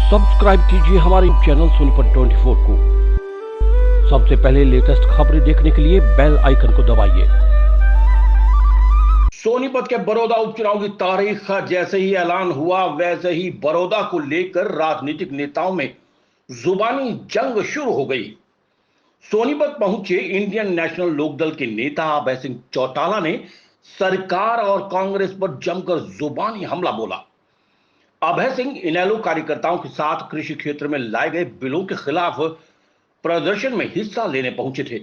Subscribe कीजिए हमारे channel Sonipat 24 को। सबसे पहले लेटेस्ट खबरें देखने के लिए बेल आइकन को दबाइए। सोनीपत के बड़ौदा उपचुनाव की तारीख जैसे ही ऐलान हुआ वैसे ही बड़ौदा को लेकर राजनीतिक नेताओं में जुबानी जंग शुरू हो गई। सोनीपत पहुंचे इंडियन नेशनल लोकदल के नेता अभय सिंह चौटाला ने सरकार और कांग्रेस पर जमकर जुबानी हमला बोला। अभय सिंह इनेलो कार्यकर्ताओं के साथ कृषि क्षेत्र में लाए गए बिलों के खिलाफ प्रदर्शन में हिस्सा लेने पहुंचे थे।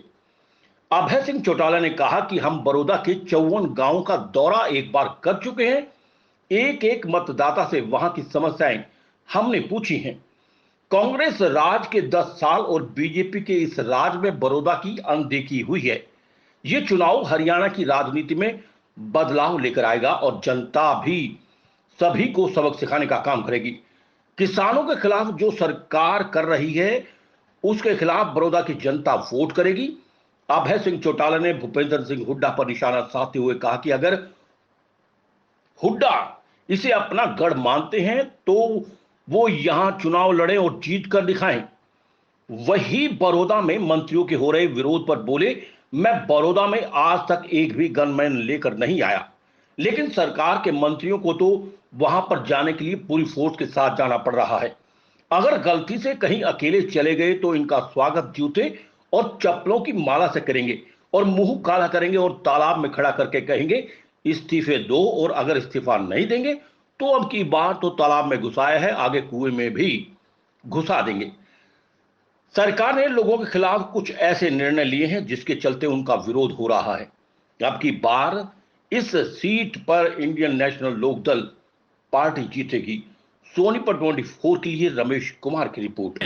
अभय सिंह चौटाला ने कहा कि हम बड़ौदा के 54 गांवों का दौरा एक बार कर चुके हैं। एक एक मतदाता से वहां की समस्याएं हमने पूछी हैं। कांग्रेस राज के 10 साल और बीजेपी के इस राज में बड़ौदा की अनदेखी हुई है। यह चुनाव हरियाणा की राजनीति में बदलाव लेकर आएगा और जनता भी सभी को सबक सिखाने का काम करेगी। किसानों के खिलाफ जो सरकार कर रही है उसके खिलाफ बड़ौदा की जनता वोट करेगी। अभय सिंह चौटाला ने भूपेंद्र सिंह हुड्डा पर निशाना साधते हुए कहा कि अगर हुड्डा इसे अपना गढ़ मानते हैं तो वो यहां चुनाव लड़े और जीत कर दिखाएं। वही बड़ौदा में मंत्रियों के हो रहे विरोध पर बोले, मैं बड़ौदा में आज तक एक भी गनमैन लेकर नहीं आया, लेकिन सरकार के मंत्रियों को तो वहां पर जाने के लिए पूरी फोर्स के साथ जाना पड़ रहा है। अगर गलती से कहीं अकेले चले गए तो इनका स्वागत जूते और चप्पलों की माला से करेंगे और मुंह काला करेंगे और तालाब में खड़ा करके कहेंगे इस्तीफे दो, और अगर इस्तीफा नहीं देंगे तो अब की बार तो तालाब में घुसाया है, आगे कुएं में भी घुसा देंगे। सरकार ने लोगों के खिलाफ कुछ ऐसे निर्णय लिए हैं जिसके चलते उनका विरोध हो रहा है। अब की बार इस सीट पर इंडियन नेशनल लोकदल पार्टी जीतेगी। सोनीपत 24 के लिए रमेश कुमार की रिपोर्ट।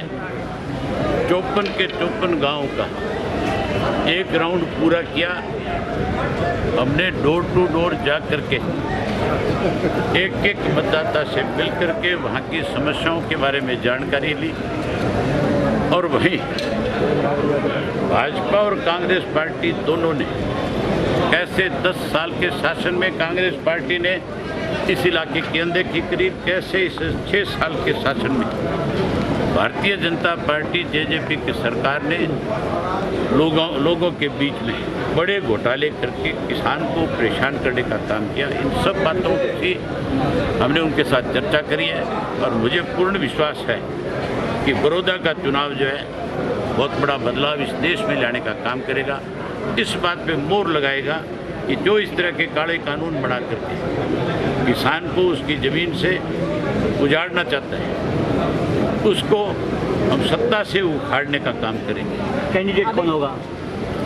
54 के 54 गांव का एक राउंड पूरा किया। हमने डोर टू डोर जा करके एक एक मतदाता से मिल करके वहां की समस्याओं के बारे में जानकारी ली, और वहीं भाजपा और कांग्रेस पार्टी दोनों ने कैसे 10 साल के शासन में कांग्रेस पार्टी ने इस इलाके के अंदर की करीब कैसे इस 6 साल के शासन में भारतीय जनता पार्टी जेजेपी की सरकार ने लोगों के बीच में बड़े घोटाले करके किसान को परेशान करने का काम किया। इन सब बातों की हमने उनके साथ चर्चा करी है और मुझे पूर्ण विश्वास है कि बड़ौदा का चुनाव जो है बहुत बड़ा बदलाव इस देश में लाने का काम करेगा। इस बात पे मोहर लगाएगा कि जो इस तरह के काले कानून बना करके किसान को उसकी ज़मीन से उजाड़ना चाहता है उसको हम सत्ता से उखाड़ने का काम करेंगे। कैंडिडेट कौन होगा?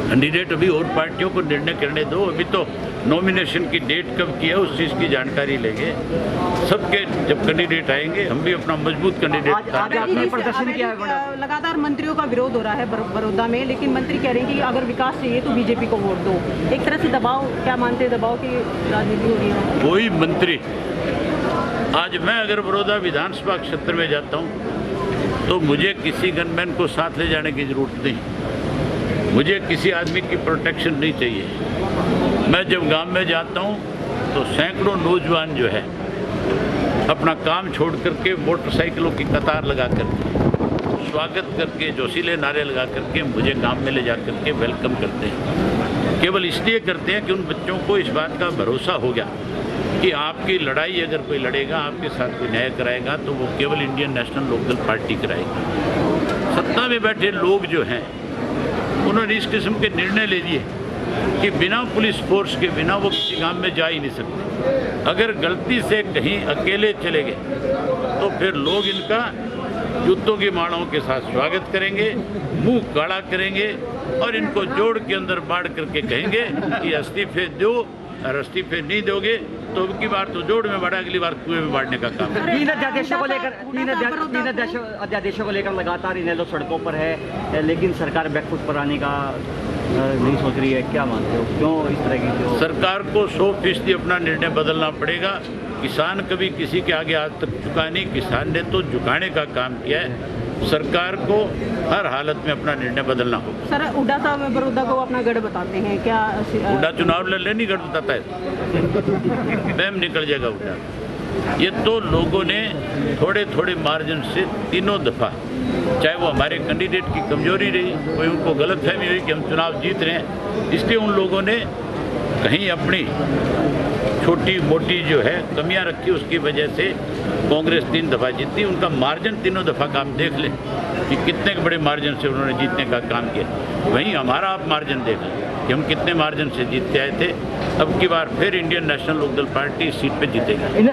कैंडिडेट अभी और पार्टियों को निर्णय करने दो। अभी तो नॉमिनेशन की डेट कब की है उस चीज़ की जानकारी लेंगे। सबके जब कैंडिडेट आएंगे हम भी अपना मजबूत कैंडिडेट आज आपने प्रदर्शन किया है। लगातार मंत्रियों का विरोध हो रहा है बड़ौदा में, लेकिन मंत्री कह रहे हैं कि अगर विकास चाहिए तो बीजेपी को वोट दो। एक तरह से दबाव, क्या मानते हैं, दबाव की राजनीति हो रही है? कोई मंत्री, आज मैं अगर बड़ौदा विधानसभा क्षेत्र में जाता हूँ तो मुझे किसी गनमैन को साथ ले जाने की जरूरत नहीं, मुझे किसी आदमी की प्रोटेक्शन नहीं चाहिए। मैं जब गांव में जाता हूं तो सैकड़ों नौजवान जो है अपना काम छोड़ करके मोटरसाइकिलों की कतार लगा करके स्वागत करके जोशीले नारे लगा करके मुझे गांव में ले जा करके वेलकम करते हैं। केवल इसलिए करते हैं कि उन बच्चों को इस बात का भरोसा हो गया कि आपकी लड़ाई अगर कोई लड़ेगा, आपके साथ कोई न्याय कराएगा तो वो केवल इंडियन नेशनल लोकदल पार्टी कराएगी। सत्ता में बैठे लोग जो हैं उन्होंने इस किस्म के निर्णय ले लिए कि बिना पुलिस फोर्स के बिना वो किसी गांव में जा ही नहीं सकते। अगर गलती से कहीं अकेले चले गए तो फिर लोग इनका जूतों की मालाओं के साथ स्वागत करेंगे, मुंह काला करेंगे और इनको जोड़ के अंदर बाढ़ करके कहेंगे कि इस्तीफे दो, और इस्तीफे नहीं दोगे तो अब की बार तो जोड़ में बढ़ा, अगली बार कुएं में बांटने का काम। 3 अध्यादेशों को लेकर लगातार इनेलो सड़कों पर है, लेकिन सरकार बैकफुट पर आने का नहीं सोच रही है। क्या मानते हो, क्यों इस तरह की? सरकार को 100% अपना निर्णय बदलना पड़ेगा। किसान कभी किसी के आगे आज तक झुका नहीं, किसान ने तो झुकाने का काम किया है। सरकार को हर हालत में अपना निर्णय बदलना होगा। सर, हुड्डा साहब बड़ौदा को अपना गढ़ बताते हैं, क्या? हुड्डा चुनाव लड़ ले नहीं गढ़ बताता है, मैम निकल जाएगा हुड्डा। ये तो लोगों ने थोड़े थोड़े मार्जिन से तीनों दफ़ा, चाहे वो हमारे कैंडिडेट की कमजोरी रही, कोई उनको गलतफहमी हुई कि हम चुनाव जीत रहे हैं, इसलिए उन लोगों ने कहीं अपनी छोटी मोटी जो है कमियां रखी, उसकी वजह से कांग्रेस 3 दफ़ा जीती। उनका मार्जिन तीनों दफ़ा का आप देख लें कि कितने बड़े मार्जिन से उन्होंने जीतने का काम किया। वहीं हमारा आप मार्जिन देख लें कि हम कितने मार्जिन से जीतते आए थे। अब की बार फिर इंडियन नेशनल लोकदल पार्टी इस सीट पे जीतेगी।